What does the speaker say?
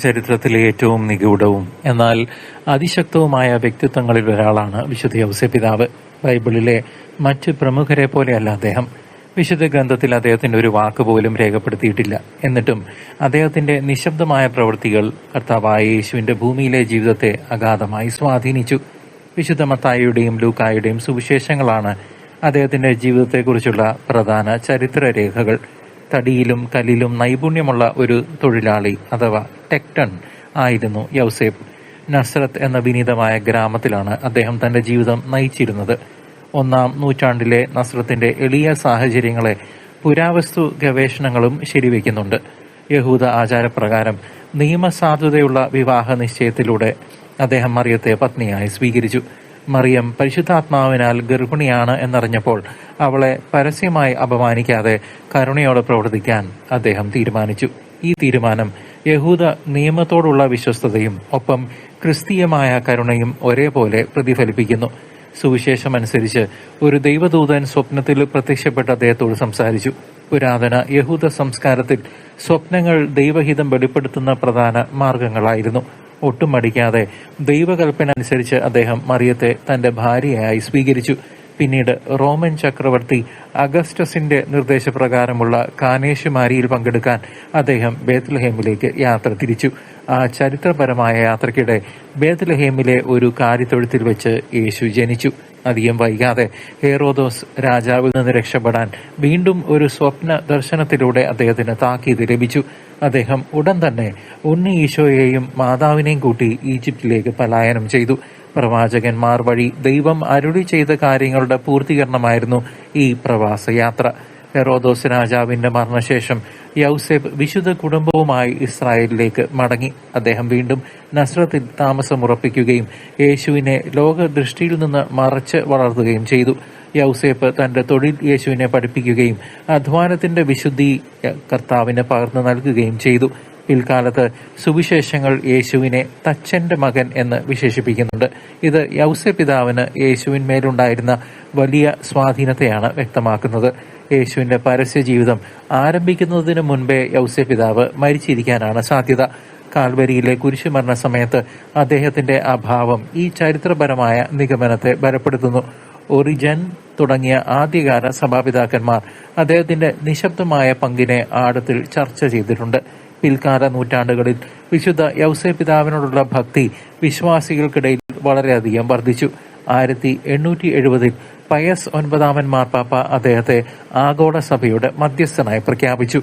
ചരിത്രത്തിലെ ഏറ്റവും നിഗൂഢവും എന്നാൽ അതിശക്തവുമായ വ്യക്തിത്വങ്ങളിൽ ഒരാളാണ് വിശുദ്ധ യൗസേപ്പിതാവ്. ബൈബിളിലെ മറ്റ് പ്രമുഖരെ പോലെയല്ല അദ്ദേഹം. വിശുദ്ധ ഗ്രന്ഥത്തിൽ അദ്ദേഹത്തിന്റെ ഒരു വാക്ക് പോലും രേഖപ്പെടുത്തിയിട്ടില്ല. എന്നിട്ടും അദ്ദേഹത്തിന്റെ നിശബ്ദമായ പ്രവൃത്തികൾ കർത്താവായ യേശുവിന്റെ ഭൂമിയിലെ ജീവിതത്തെ അഗാധമായി സ്വാധീനിച്ചു. വിശുദ്ധ മത്തായിയുടെയും ലൂക്കായുടെയും സുവിശേഷങ്ങളാണ് അദ്ദേഹത്തിന്റെ ജീവിതത്തെക്കുറിച്ചുള്ള പ്രധാന ചരിത്രരേഖകൾ. തടിയിലും കല്ലിലും നൈപുണ്യമുള്ള ഒരു തൊഴിലാളി അഥവാ ടെക്ടൺ ആയിരുന്നു യൗസേപ്പ്. നസ്രത്ത് എന്ന വിനീതമായ ഗ്രാമത്തിലാണ് അദ്ദേഹം തന്റെ ജീവിതം നയിച്ചിരുന്നത്. 1-ാം നൂറ്റാണ്ടിലെ നസ്രത്തിന്റെ എളിയ സാഹചര്യങ്ങളെ പുരാവസ്തു ഗവേഷണങ്ങളും ശരിവെക്കുന്നുണ്ട്. യഹൂദ ആചാരപ്രകാരം നിയമസാധുതയുള്ള വിവാഹ നിശ്ചയത്തിലൂടെ അദ്ദേഹം മറിയത്തെ പത്നിയായി സ്വീകരിച്ചു. മറിയം പരിശുദ്ധാത്മാവിനാൽ ഗർഭിണിയാണ് എന്നറിഞ്ഞപ്പോൾ അവളെ പരസ്യമായി അപമാനിക്കാതെ കരുണയോടെ പ്രവർത്തിക്കാൻ അദ്ദേഹം തീരുമാനിച്ചു. ഈ തീരുമാനം യഹൂദ നിയമത്തോടുള്ള വിശ്വസ്തതയും ഒപ്പം ക്രിസ്തീയമായ കരുണയും ഒരേപോലെ പ്രതിഫലിപ്പിക്കുന്നു. സുവിശേഷമനുസരിച്ച് ഒരു ദൈവദൂതൻ സ്വപ്നത്തിൽ പ്രത്യക്ഷപ്പെട്ട അദ്ദേഹത്തോട് സംസാരിച്ചു. പുരാതന യഹൂദ സംസ്കാരത്തിൽ സ്വപ്നങ്ങൾ ദൈവഹിതം വെളിപ്പെടുത്തുന്ന പ്രധാന മാർഗങ്ങളായിരുന്നു. ഒട്ടും മടിക്കാതെ ദൈവകൽപ്പന അനുസരിച്ച് അദ്ദേഹം മറിയത്തെ തന്റെ ഭാര്യയായി സ്വീകരിച്ചു. പിന്നീട് റോമൻ ചക്രവർത്തി അഗസ്റ്റസിന്റെ നിർദ്ദേശപ്രകാരമുള്ള കാനേശുമാരിയിൽ പങ്കെടുക്കാൻ അദ്ദേഹം ബേത്ലഹേമിലേക്ക് യാത്ര തിരിച്ചു. ആ ചരിത്രപരമായ യാത്രയ്ക്കിടെ ബേത്ലഹേമിലെ ഒരു കാലിത്തൊഴുത്തിൽ വെച്ച് യേശു ജനിച്ചു. അധികം വൈകാതെ ഹെറോദോസ് രാജാവിൽ നിന്ന് രക്ഷപ്പെടാൻ വീണ്ടും ഒരു സ്വപ്ന ദർശനത്തിലൂടെ അദ്ദേഹത്തിന് താക്കീത് ലഭിച്ചു. അദ്ദേഹം ഉടൻ തന്നെ ഉണ്ണി ഈശോയെയും മാതാവിനെയും കൂട്ടി ഈജിപ്തിലേക്ക് പലായനം ചെയ്തു. പ്രവാചകന്മാർ വഴി ദൈവം അരുളി ചെയ്ത കാര്യങ്ങളുടെ പൂർത്തീകരണമായിരുന്നു ഈ പ്രവാസയാത്ര. ഹെറോദോസ് രാജാവിന്റെ മരണശേഷം യൗസേപ്പ് വിശുദ്ധ കുടുംബവുമായി ഇസ്രായേലിലേക്ക് മടങ്ങി. അദ്ദേഹം വീണ്ടും നസ്രത്തിൽ താമസമുറപ്പിക്കുകയും യേശുവിനെ ലോകദൃഷ്ടിയിൽ നിന്ന് മറച്ച് വളർത്തുകയും ചെയ്തു. യൗസേപ്പ് തന്റെ തൊഴിൽ യേശുവിനെ പഠിപ്പിക്കുകയും അധ്വാനത്തിന്റെ വിശുദ്ധി കർത്താവിന് പകർന്നു നൽകുകയും ചെയ്തു. പിൽക്കാലത്ത് സുവിശേഷങ്ങൾ യേശുവിനെ തച്ചന്റെ മകൻ എന്ന് വിശേഷിപ്പിക്കുന്നുണ്ട്. ഇത് യൗസേപ്പിതാവിന് യേശുവിന്മേലുണ്ടായിരുന്ന വലിയ സ്വാധീനത്തെയാണ് വ്യക്തമാക്കുന്നത്. യേശുവിന്റെ പരസ്യ ജീവിതം ആരംഭിക്കുന്നതിന് മുൻപേ യൗസേപ്പിതാവ് മരിച്ചിരിക്കാനാണ് സാധ്യത. കാൽവരിയിലെ കുരിശുമരണ സമയത്ത് അദ്ദേഹത്തിന്റെ അഭാവം ഈ ചരിത്രപരമായ നിഗമനത്തെ ബലപ്പെടുത്തുന്നു. ഒറിജൻ തുടങ്ങിയ ആദ്യകാല സഭാപിതാക്കന്മാർ അദ്ദേഹത്തിന്റെ നിശബ്ദമായ പങ്കിനെ ആഴത്തിൽ ചർച്ച ചെയ്തിട്ടുണ്ട്. പിൽക്കാല നൂറ്റാണ്ടുകളിൽ വിശുദ്ധ യൗസേപ്പിതാവിനോടുള്ള ഭക്തി വിശ്വാസികൾക്കിടയിൽ വളരെയധികം വർദ്ധിച്ചു. 1870 പയസ് 9 മാർപ്പാപ്പ അദ്ദേഹത്തെ ആഗോള സഭയുടെ മധ്യസ്ഥനായി പ്രഖ്യാപിച്ചു.